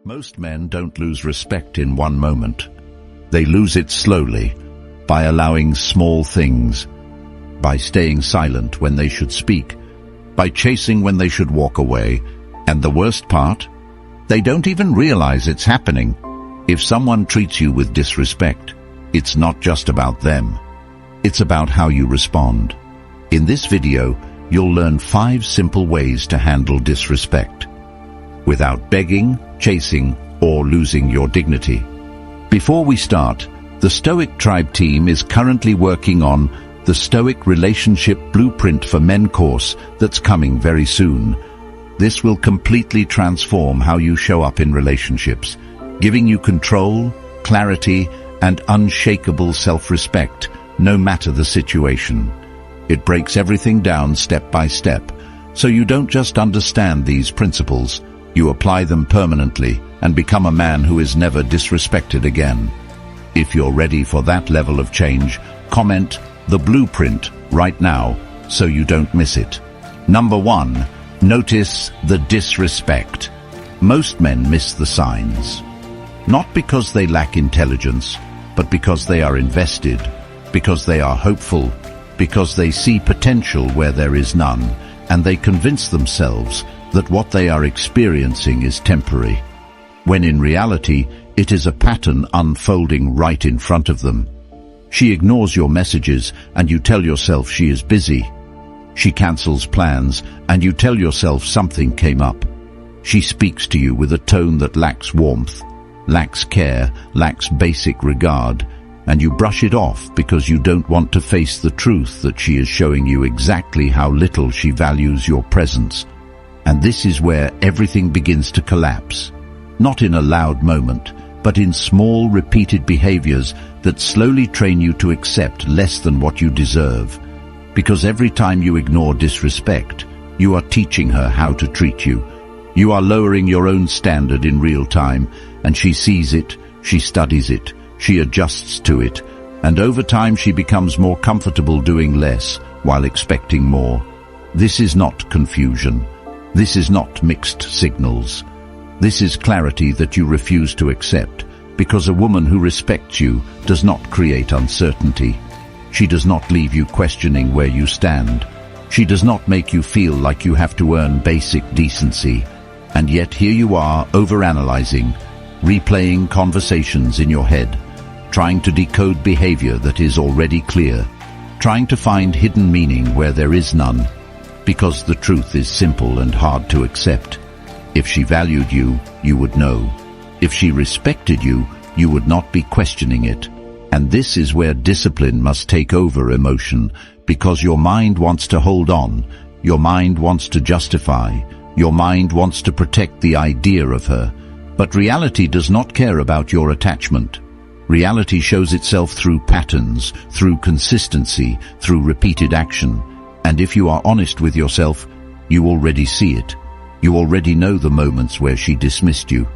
Most men don't lose respect in one moment. They lose it slowly, by allowing small things, by staying silent when they should speak, by chasing when they should walk away, and the worst part? They don't even realize it's happening. If someone treats you with disrespect, it's not just about them. It's about how you respond. In this video, you'll learn 5 simple ways to handle disrespect without begging, chasing, or losing your dignity. Before we start, the Stoic Tribe team is currently working on the Stoic Relationship Blueprint for Men course that's coming very soon. This will completely transform how you show up in relationships, giving you control, clarity, and unshakable self-respect, no matter the situation. It breaks everything down step by step, so you don't just understand these principles, you apply them permanently and become a man who is never disrespected again. If you're ready for that level of change, comment the blueprint right now so you don't miss it. Number 1, notice the disrespect. Most men miss the signs. Not because they lack intelligence, but because they are invested, because they are hopeful, because they see potential where there is none, and they convince themselves that what they are experiencing is temporary, when in reality it is a pattern unfolding right in front of them. She ignores your messages and you tell yourself she is busy. She cancels plans and you tell yourself something came up. She speaks to you with a tone that lacks warmth, lacks care, lacks basic regard, and you brush it off because you don't want to face the truth that she is showing you exactly how little she values your presence. And this is where everything begins to collapse. Not in a loud moment, but in small repeated behaviors that slowly train you to accept less than what you deserve. Because every time you ignore disrespect, you are teaching her how to treat you. You are lowering your own standard in real time, and she sees it, she studies it, she adjusts to it, and over time she becomes more comfortable doing less while expecting more. This is not confusion. This is not mixed signals. This is clarity that you refuse to accept, because a woman who respects you does not create uncertainty. She does not leave you questioning where you stand. She does not make you feel like you have to earn basic decency. And yet here you are, overanalyzing, replaying conversations in your head, trying to decode behavior that is already clear, trying to find hidden meaning where there is none, because the truth is simple and hard to accept. If she valued you, you would know. If she respected you, you would not be questioning it. And this is where discipline must take over emotion, because your mind wants to hold on, your mind wants to justify, your mind wants to protect the idea of her. But reality does not care about your attachment. Reality shows itself through patterns, through consistency, through repeated action. And if you are honest with yourself, you already see it. You already know the moments where she dismissed you,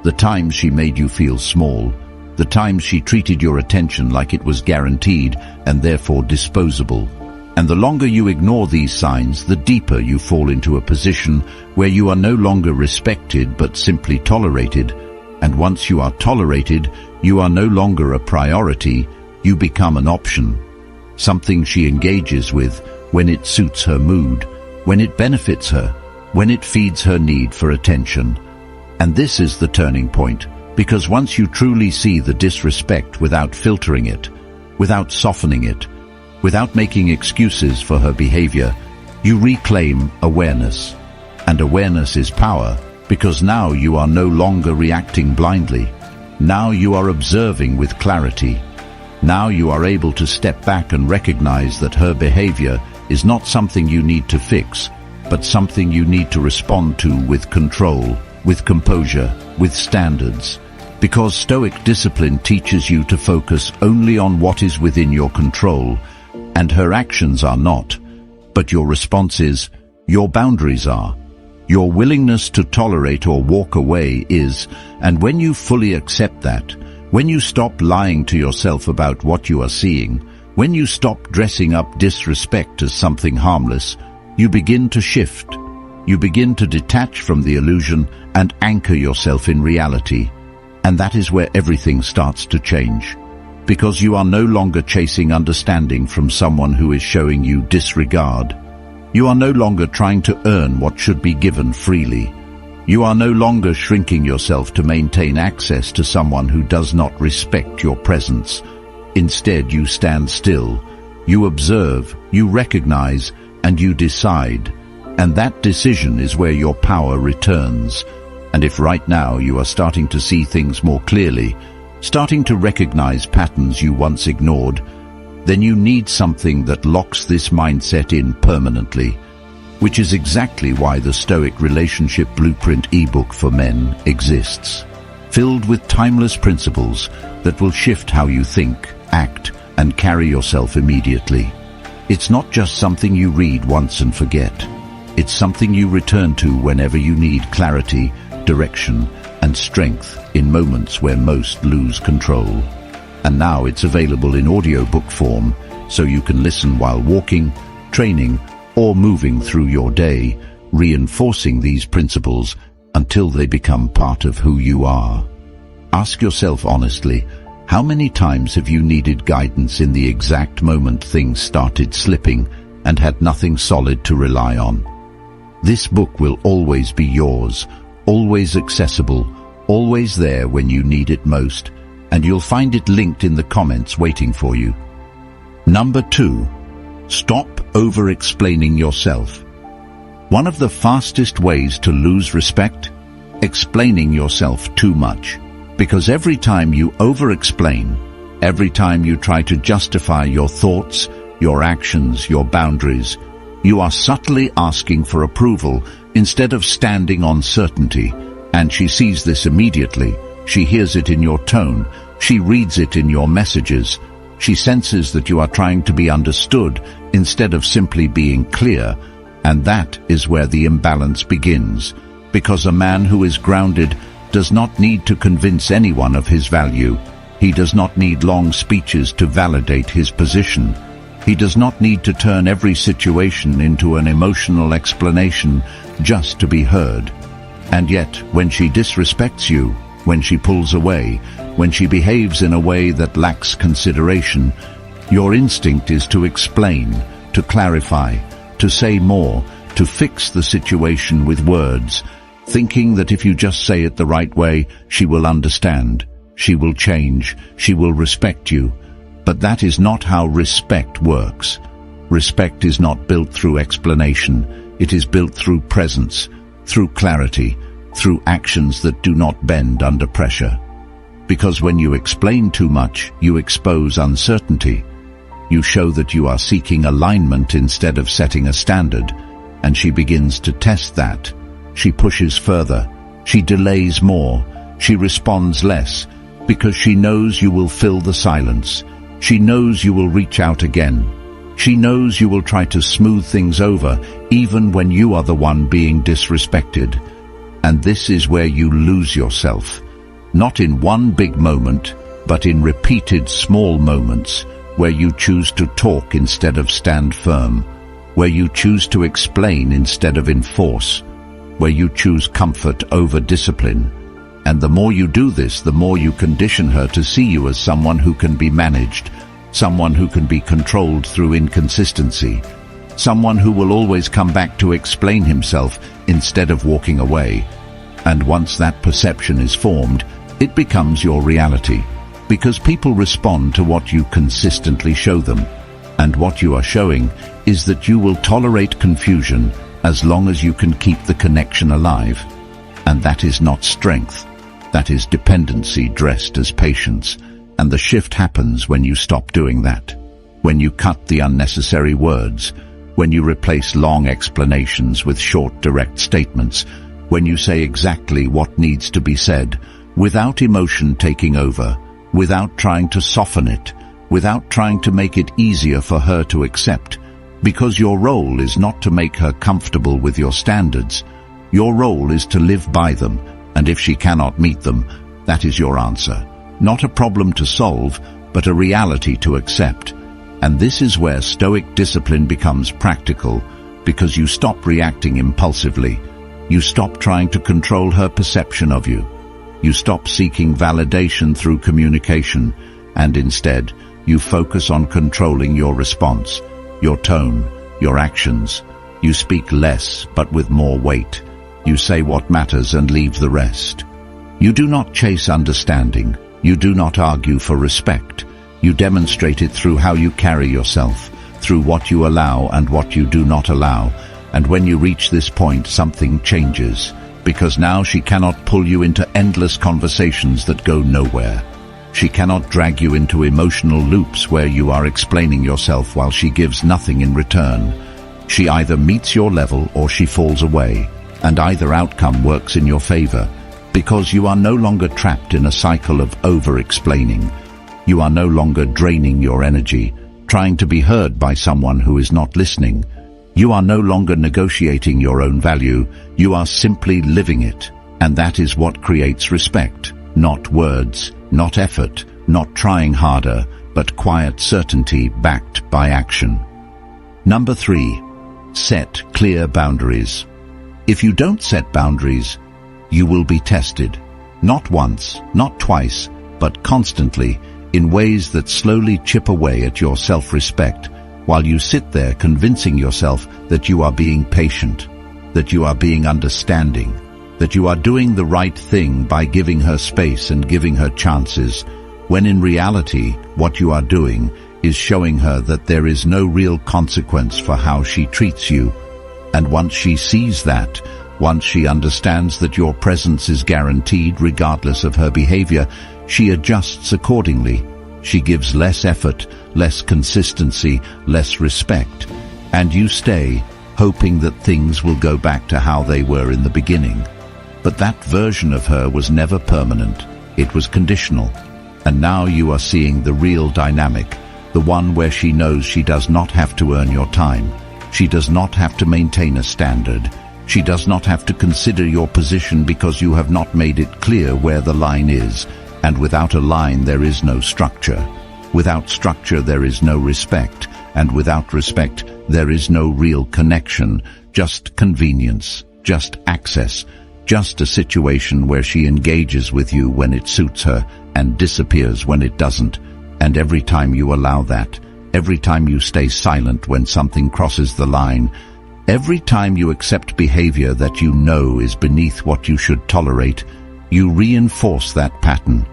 the times she made you feel small, the times she treated your attention like it was guaranteed and therefore disposable. And the longer you ignore these signs, the deeper you fall into a position where you are no longer respected but simply tolerated. And once you are tolerated, you are no longer a priority, you become an option. Something she engages with when it suits her mood, when it benefits her, when it feeds her need for attention. And this is the turning point, because once you truly see the disrespect without filtering it, without softening it, without making excuses for her behavior, you reclaim awareness. And awareness is power, because now you are no longer reacting blindly. Now you are observing with clarity. Now you are able to step back and recognize that her behavior is not something you need to fix, but something you need to respond to with control, with composure, with standards. Because Stoic discipline teaches you to focus only on what is within your control, and her actions are not, but your response is, your boundaries are. Your willingness to tolerate or walk away is, and when you fully accept that, when you stop lying to yourself about what you are seeing, when you stop dressing up disrespect as something harmless, you begin to shift. You begin to detach from the illusion and anchor yourself in reality. And that is where everything starts to change. Because you are no longer chasing understanding from someone who is showing you disregard. You are no longer trying to earn what should be given freely. You are no longer shrinking yourself to maintain access to someone who does not respect your presence. Instead, you stand still. You observe, you recognize, and you decide. And that decision is where your power returns. And if right now you are starting to see things more clearly, starting to recognize patterns you once ignored, then you need something that locks this mindset in permanently, which is exactly why the Stoic Relationship Blueprint ebook for men exists, filled with timeless principles that will shift how you think, act, and carry yourself immediately. It's not just something you read once and forget. It's something you return to whenever you need clarity, direction, and strength in moments where most lose control. And now it's available in audiobook form, so you can listen while walking, training, or moving through your day, reinforcing these principles until they become part of who you are. Ask yourself honestly, how many times have you needed guidance in the exact moment things started slipping and had nothing solid to rely on? This book will always be yours, always accessible, always there when you need it most, and you'll find it linked in the comments waiting for you. Number 2. Stop over-explaining yourself. One of the fastest ways to lose respect? Explaining yourself too much. Because every time you over-explain, every time you try to justify your thoughts, your actions, your boundaries, you are subtly asking for approval instead of standing on certainty. And she sees this immediately. She hears it in your tone. She reads it in your messages. She senses that you are trying to be understood instead of simply being clear. And that is where the imbalance begins. Because a man who is grounded does not need to convince anyone of his value. He does not need long speeches to validate his position. He does not need to turn every situation into an emotional explanation just to be heard. And yet, when she disrespects you, when she pulls away, when she behaves in a way that lacks consideration, your instinct is to explain, to clarify, to say more, to fix the situation with words, thinking that if you just say it the right way, she will understand, she will change, she will respect you. But that is not how respect works. Respect is not built through explanation. It is built through presence, through clarity, through actions that do not bend under pressure. Because when you explain too much, you expose uncertainty. You show that you are seeking alignment instead of setting a standard, and she begins to test that. She pushes further. She delays more. She responds less, because she knows you will fill the silence. She knows you will reach out again. She knows you will try to smooth things over, even when you are the one being disrespected. And this is where you lose yourself. Not in one big moment, but in repeated small moments, where you choose to talk instead of stand firm, where you choose to explain instead of enforce, where you choose comfort over discipline. And the more you do this, the more you condition her to see you as someone who can be managed, someone who can be controlled through inconsistency, someone who will always come back to explain himself instead of walking away. And once that perception is formed, it becomes your reality, because people respond to what you consistently show them. And what you are showing is that you will tolerate confusion as long as you can keep the connection alive. And that is not strength. That is dependency dressed as patience. And the shift happens when you stop doing that. When you cut the unnecessary words. When you replace long explanations with short, direct statements. When you say exactly what needs to be said, without emotion taking over, without trying to soften it, without trying to make it easier for her to accept. Because your role is not to make her comfortable with your standards. Your role is to live by them. And if she cannot meet them, that is your answer. Not a problem to solve, but a reality to accept. And this is where Stoic discipline becomes practical, because you stop reacting impulsively. You stop trying to control her perception of you. You stop seeking validation through communication, and instead, you focus on controlling your response, your tone, your actions. You speak less, but with more weight. You say what matters and leave the rest. You do not chase understanding. You do not argue for respect. You demonstrate it through how you carry yourself, through what you allow and what you do not allow. And when you reach this point, something changes, because now she cannot pull you into endless conversations that go nowhere. She cannot drag you into emotional loops where you are explaining yourself while she gives nothing in return. She either meets your level or she falls away, and either outcome works in your favor, because you are no longer trapped in a cycle of over-explaining. You are no longer draining your energy, trying to be heard by someone who is not listening. You are no longer negotiating your own value, you are simply living it. And that is what creates respect. Not words, not effort, not trying harder, but quiet certainty backed by action. Number 3. Set clear boundaries. If you don't set boundaries, you will be tested. Not once, not twice, but constantly, in ways that slowly chip away at your self-respect, while you sit there convincing yourself that you are being patient, that you are being understanding, that you are doing the right thing by giving her space and giving her chances, when in reality, what you are doing is showing her that there is no real consequence for how she treats you. And once she sees that, once she understands that your presence is guaranteed regardless of her behavior, she adjusts accordingly. She gives less effort, less consistency, less respect. And you stay, hoping that things will go back to how they were in the beginning. But that version of her was never permanent. It was conditional. And now you are seeing the real dynamic, the one where she knows she does not have to earn your time. She does not have to maintain a standard. She does not have to consider your position because you have not made it clear where the line is. And without a line there is no structure. Without structure there is no respect. And without respect there is no real connection. Just convenience, just access, just a situation where she engages with you when it suits her and disappears when it doesn't. And every time you allow that, every time you stay silent when something crosses the line, every time you accept behavior that you know is beneath what you should tolerate, you reinforce that pattern.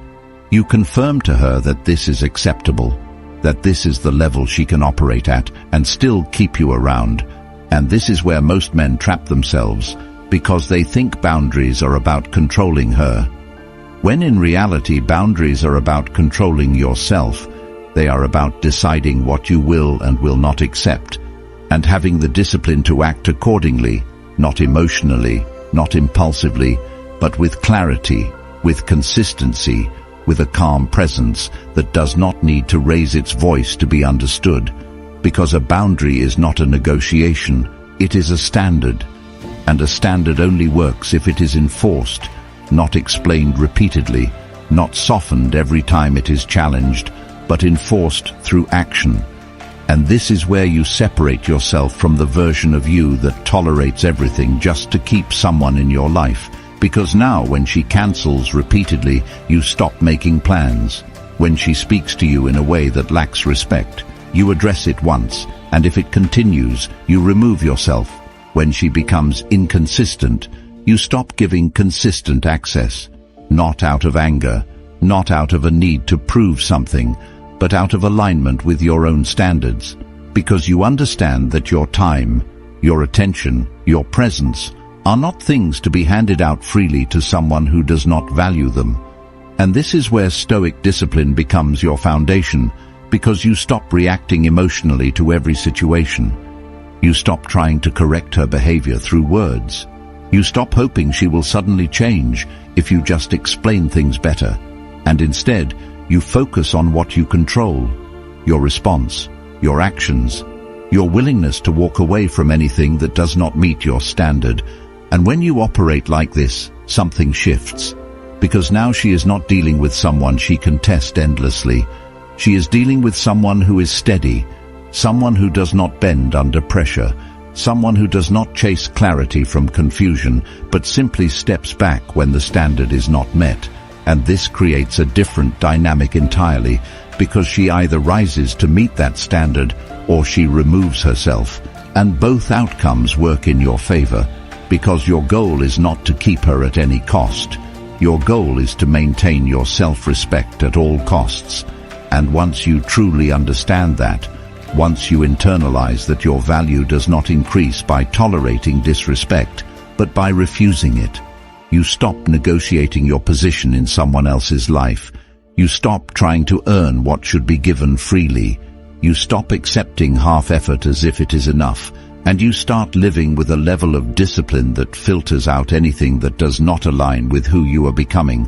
You confirm to her that this is acceptable, that this is the level she can operate at and still keep you around. And this is where most men trap themselves, because they think boundaries are about controlling her. When in reality boundaries are about controlling yourself. They are about deciding what you will and will not accept, and having the discipline to act accordingly, not emotionally, not impulsively, but with clarity, with consistency, with a calm presence that does not need to raise its voice to be understood, because a boundary is not a negotiation, it is a standard, and a standard only works if it is enforced, not explained repeatedly, not softened every time it is challenged, but enforced through action. And this is where you separate yourself from the version of you that tolerates everything just to keep someone in your life, because now when she cancels repeatedly, you stop making plans. When she speaks to you in a way that lacks respect, you address it once, and if it continues, you remove yourself. When she becomes inconsistent, you stop giving consistent access, not out of anger, not out of a need to prove something, but out of alignment with your own standards, because you understand that your time, your attention, your presence are not things to be handed out freely to someone who does not value them. And this is where Stoic discipline becomes your foundation, because you stop reacting emotionally to every situation. You stop trying to correct her behavior through words. You stop hoping she will suddenly change if you just explain things better. And instead, you focus on what you control, your response, your actions, your willingness to walk away from anything that does not meet your standard. And when you operate like this, something shifts. Because now she is not dealing with someone she can test endlessly. She is dealing with someone who is steady, someone who does not bend under pressure, Someone who does not chase clarity from confusion, but simply steps back when the standard is not met. And this creates a different dynamic entirely, because she either rises to meet that standard or she removes herself. And both outcomes work in your favor, because your goal is not to keep her at any cost. Your goal is to maintain your self-respect at all costs. And once you truly understand that, once you internalize that your value does not increase by tolerating disrespect, but by refusing it, you stop negotiating your position in someone else's life. You stop trying to earn what should be given freely. You stop accepting half effort as if it is enough, and you start living with a level of discipline that filters out anything that does not align with who you are becoming.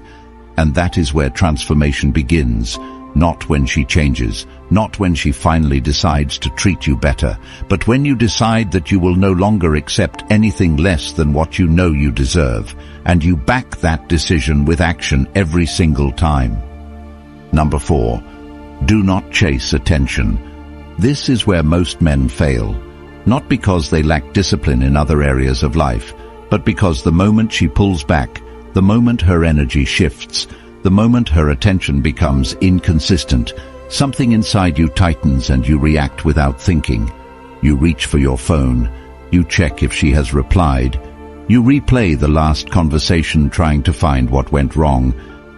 And that is where transformation begins. Not when she changes, not when she finally decides to treat you better, but when you decide that you will no longer accept anything less than what you know you deserve, and you back that decision with action every single time. Number 4, do not chase attention. This is where most men fail, not because they lack discipline in other areas of life, but because the moment she pulls back, the moment her energy shifts, the moment her attention becomes inconsistent, something inside you tightens and you react without thinking. You reach for your phone, you check if she has replied, you replay the last conversation trying to find what went wrong,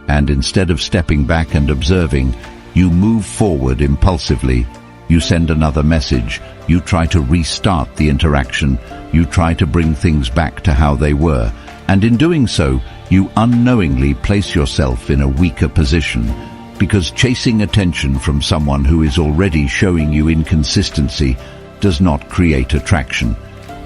and instead of stepping back and observing, you move forward impulsively. You send another message, you try to restart the interaction, you try to bring things back to how they were, and in doing so, you unknowingly place yourself in a weaker position, because chasing attention from someone who is already showing you inconsistency does not create attraction.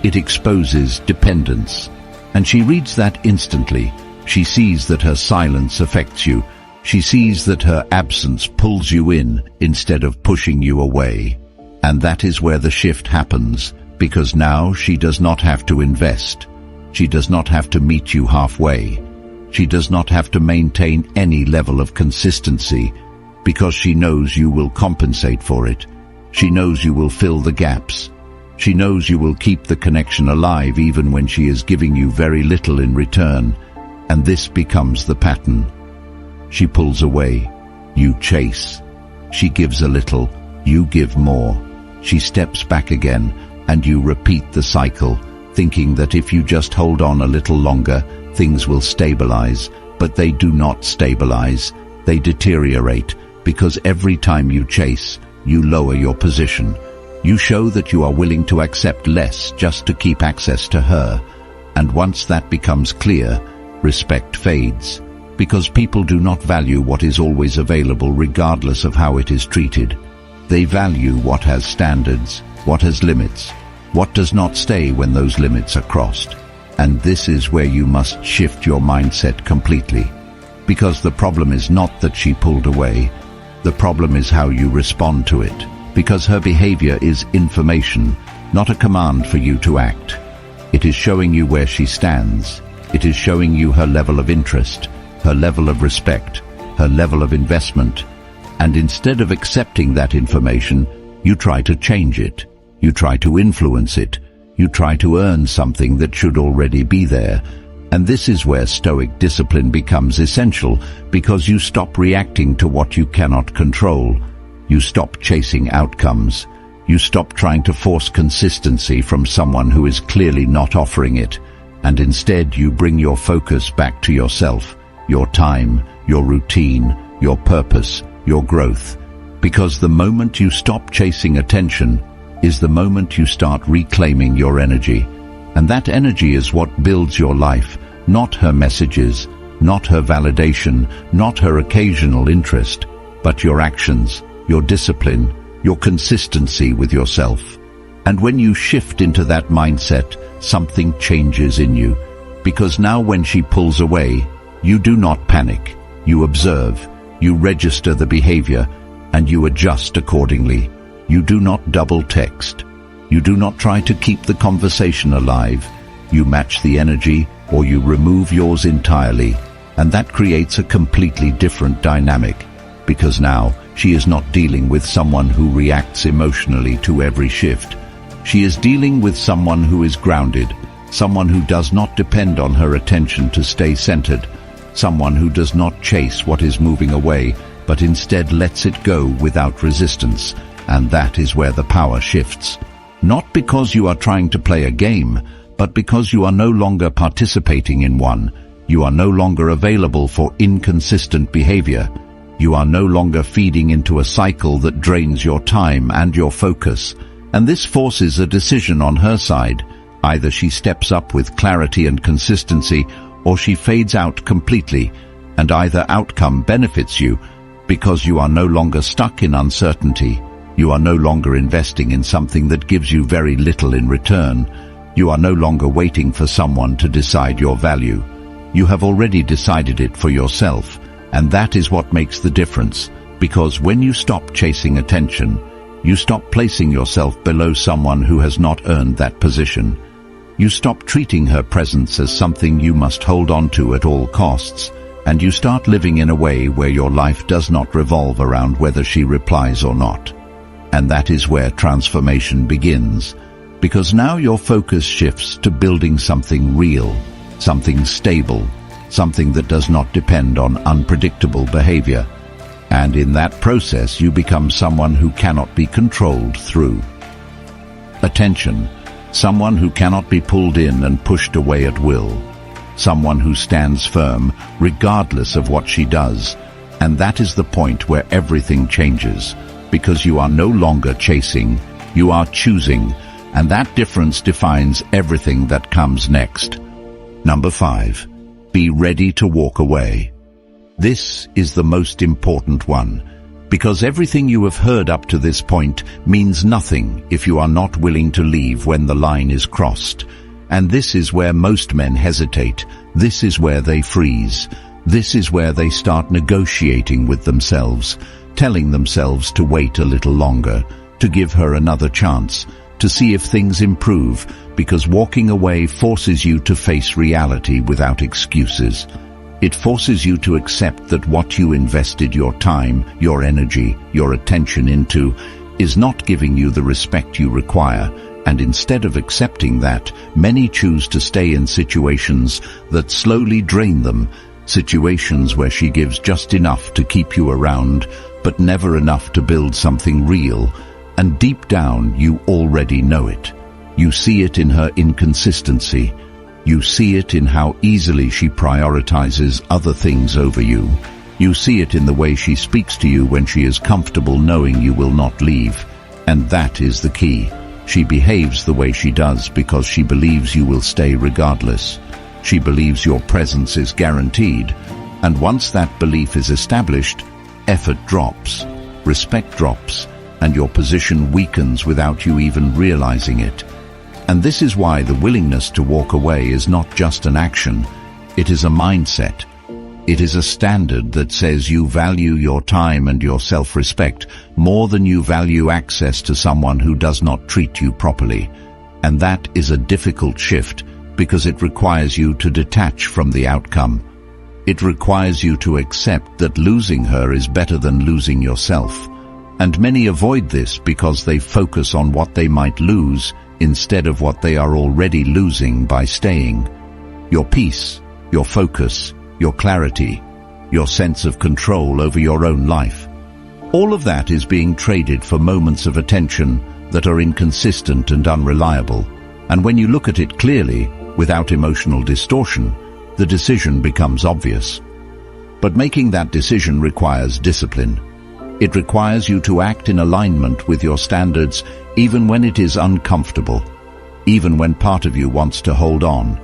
It exposes dependence. And she reads that instantly. She sees that her silence affects you. She sees that her absence pulls you in instead of pushing you away. And that is where the shift happens, because now she does not have to invest. She does not have to meet you halfway. She does not have to maintain any level of consistency, because she knows you will compensate for it. She knows you will fill the gaps. She knows you will keep the connection alive even when she is giving you very little in return. And this becomes the pattern. She pulls away, you chase. She gives a little, you give more. She steps back again, and you repeat the cycle, thinking that if you just hold on a little longer, things will stabilize. But they do not stabilize. They deteriorate, because every time you chase, you lower your position. You show that you are willing to accept less just to keep access to her. And once that becomes clear, respect fades, because people do not value what is always available regardless of how it is treated. They value what has standards, what has limits, what does not stay when those limits are crossed. And this is where you must shift your mindset completely. Because the problem is not that she pulled away. The problem is how you respond to it. Because her behavior is information, not a command for you to act. It is showing you where she stands. It is showing you her level of interest, her level of respect, her level of investment. And instead of accepting that information, you try to change it. You try to influence it. You try to earn something that should already be there. And this is where Stoic discipline becomes essential, because you stop reacting to what you cannot control. You stop chasing outcomes. You stop trying to force consistency from someone who is clearly not offering it. And instead you bring your focus back to yourself, your time, your routine, your purpose, your growth. Because the moment you stop chasing attention is the moment you start reclaiming your energy. And that energy is what builds your life, not her messages, not her validation, not her occasional interest, but your actions, your discipline, your consistency with yourself. And when you shift into that mindset, something changes in you. Because now when she pulls away, you do not panic. You observe, you register the behavior, and you adjust accordingly. You do not double text. You do not try to keep the conversation alive. You match the energy, or you remove yours entirely. And that creates a completely different dynamic. Because now, she is not dealing with someone who reacts emotionally to every shift. She is dealing with someone who is grounded, someone who does not depend on her attention to stay centered, someone who does not chase what is moving away, but instead lets it go without resistance. And that is where the power shifts. Not because you are trying to play a game, but because you are no longer participating in one. You are no longer available for inconsistent behavior. You are no longer feeding into a cycle that drains your time and your focus. And this forces a decision on her side. Either she steps up with clarity and consistency, or she fades out completely, and either outcome benefits you because you are no longer stuck in uncertainty. You are no longer investing in something that gives you very little in return. You are no longer waiting for someone to decide your value. You have already decided it for yourself, and that is what makes the difference, because when you stop chasing attention, you stop placing yourself below someone who has not earned that position. You stop treating her presence as something you must hold on to at all costs, and you start living in a way where your life does not revolve around whether she replies or not. And that is where transformation begins, because now your focus shifts to building something real, something stable, something that does not depend on unpredictable behavior. And in that process you become someone who cannot be controlled through attention, someone who cannot be pulled in and pushed away at will, someone who stands firm regardless of what she does. And that is the point where everything changes, because you are no longer chasing, you are choosing, and that difference defines everything that comes next. Number 5. Be ready to walk away. This is the most important one, because everything you have heard up to this point means nothing if you are not willing to leave when the line is crossed. And this is where most men hesitate. This is where they freeze. This is where they start negotiating with themselves, telling themselves to wait a little longer, to give her another chance, to see if things improve, because walking away forces you to face reality without excuses. It forces you to accept that what you invested your time, your energy, your attention into is not giving you the respect you require, and instead of accepting that, many choose to stay in situations that slowly drain them, situations where she gives just enough to keep you around, but never enough to build something real. And deep down, you already know it. You see it in her inconsistency. You see it in how easily she prioritizes other things over you. You see it in the way she speaks to you when she is comfortable knowing you will not leave. And that is the key. She behaves the way she does because she believes you will stay regardless. She believes your presence is guaranteed. And once that belief is established, effort drops, respect drops, and your position weakens without you even realizing it. And this is why the willingness to walk away is not just an action, it is a mindset. It is a standard that says you value your time and your self-respect more than you value access to someone who does not treat you properly. And that is a difficult shift because it requires you to detach from the outcome. It requires you to accept that losing her is better than losing yourself. And many avoid this because they focus on what they might lose instead of what they are already losing by staying. Your peace, your focus, your clarity, your sense of control over your own life. All of that is being traded for moments of attention that are inconsistent and unreliable. And when you look at it clearly, without emotional distortion, the decision becomes obvious. But making that decision requires discipline. It requires you to act in alignment with your standards even when it is uncomfortable, even when part of you wants to hold on,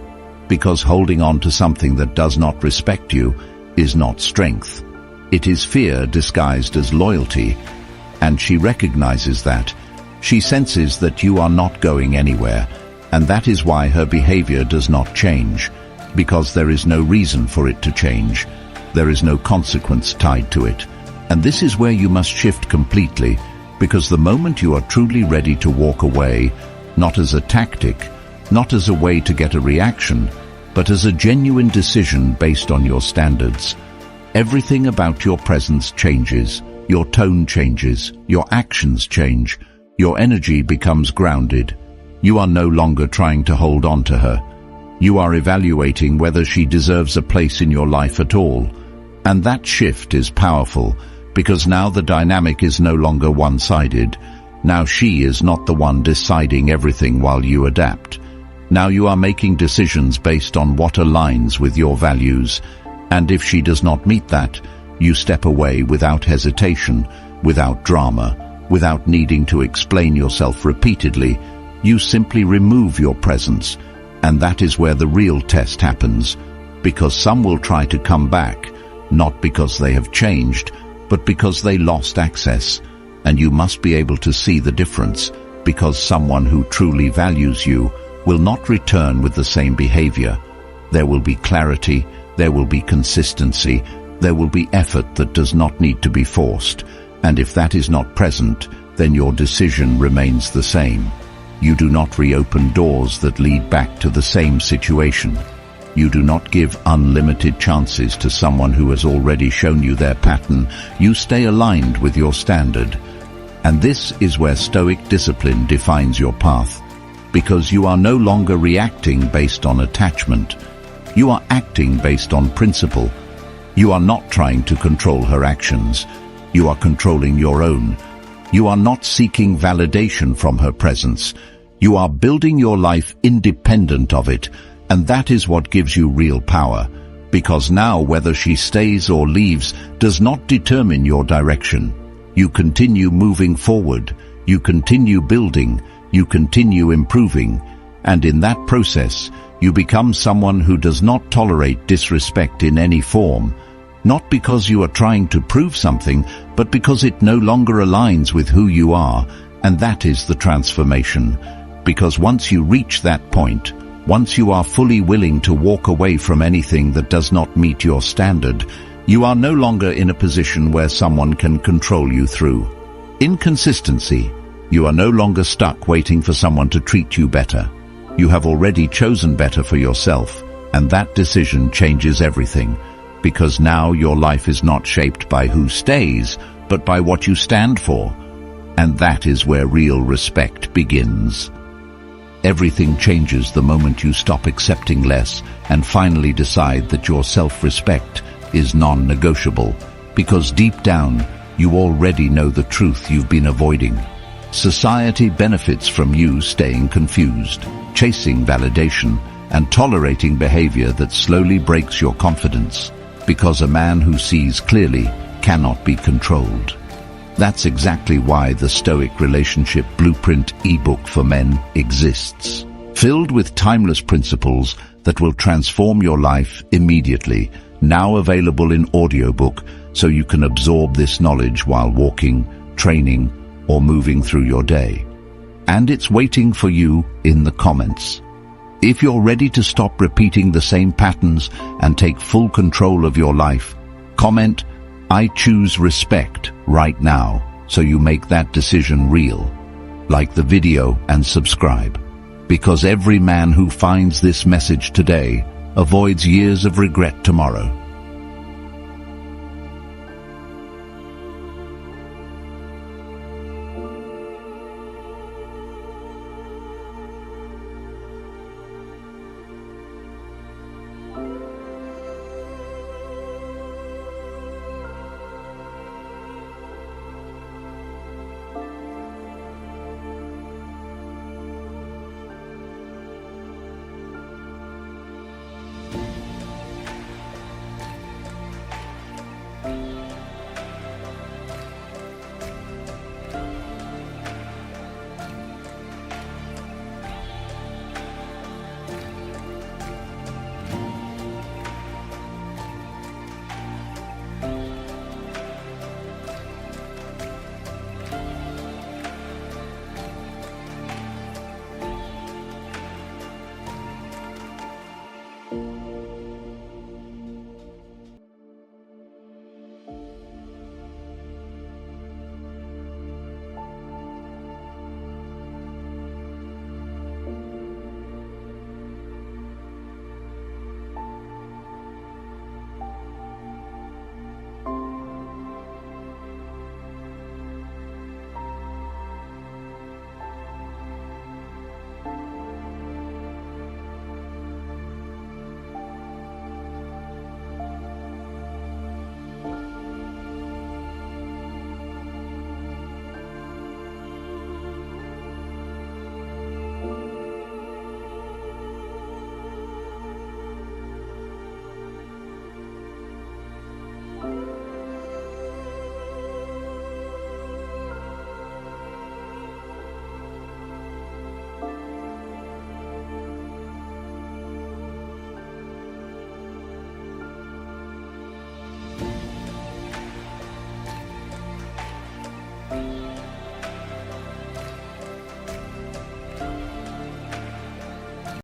because holding on to something that does not respect you is not strength. It is fear disguised as loyalty, and she recognizes that. She senses that you are not going anywhere, and that is why her behavior does not change, because there is no reason for it to change. There is no consequence tied to it. And this is where you must shift completely, because the moment you are truly ready to walk away, not as a tactic, not as a way to get a reaction, but as a genuine decision based on your standards, everything about your presence changes, your tone changes, your actions change, your energy becomes grounded, You are no longer trying to hold on to her. You are evaluating whether she deserves a place in your life at all. And that shift is powerful, because now the dynamic is no longer one-sided. Now she is not the one deciding everything while you adapt. Now you are making decisions based on what aligns with your values. And if she does not meet that, you step away without hesitation, without drama, without needing to explain yourself repeatedly. You simply remove your presence. And that is where the real test happens, because some will try to come back, not because they have changed, but because they lost access. And you must be able to see the difference, because someone who truly values you will not return with the same behavior. There will be clarity, there will be consistency, there will be effort that does not need to be forced. And if that is not present, then your decision remains the same. You do not reopen doors that lead back to the same situation. You do not give unlimited chances to someone who has already shown you their pattern. You stay aligned with your standard. And this is where Stoic discipline defines your path, because you are no longer reacting based on attachment. You are acting based on principle. You are not trying to control her actions. You are controlling your own. You are not seeking validation from her presence. You are building your life independent of it, and that is what gives you real power, because now whether she stays or leaves does not determine your direction. You continue moving forward, you continue building, you continue improving, and in that process, you become someone who does not tolerate disrespect in any form, not because you are trying to prove something, but because it no longer aligns with who you are, and that is the transformation. Because once you reach that point, once you are fully willing to walk away from anything that does not meet your standard, you are no longer in a position where someone can control you through inconsistency. You are no longer stuck waiting for someone to treat you better. You have already chosen better for yourself, and that decision changes everything, because now your life is not shaped by who stays, but by what you stand for. And that is where real respect begins. Everything changes the moment you stop accepting less and finally decide that your self-respect is non-negotiable, because deep down, you already know the truth you've been avoiding. Society benefits from you staying confused, chasing validation, and tolerating behavior that slowly breaks your confidence, because a man who sees clearly cannot be controlled. That's exactly why the Stoic Relationship Blueprint ebook for men exists, filled with timeless principles that will transform your life immediately, now available in audiobook, so you can absorb this knowledge while walking, training, or moving through your day. And it's waiting for you in the comments. If you're ready to stop repeating the same patterns and take full control of your life, comment, "I choose respect" right now, so you make that decision real. Like the video and subscribe, because every man who finds this message today avoids years of regret tomorrow.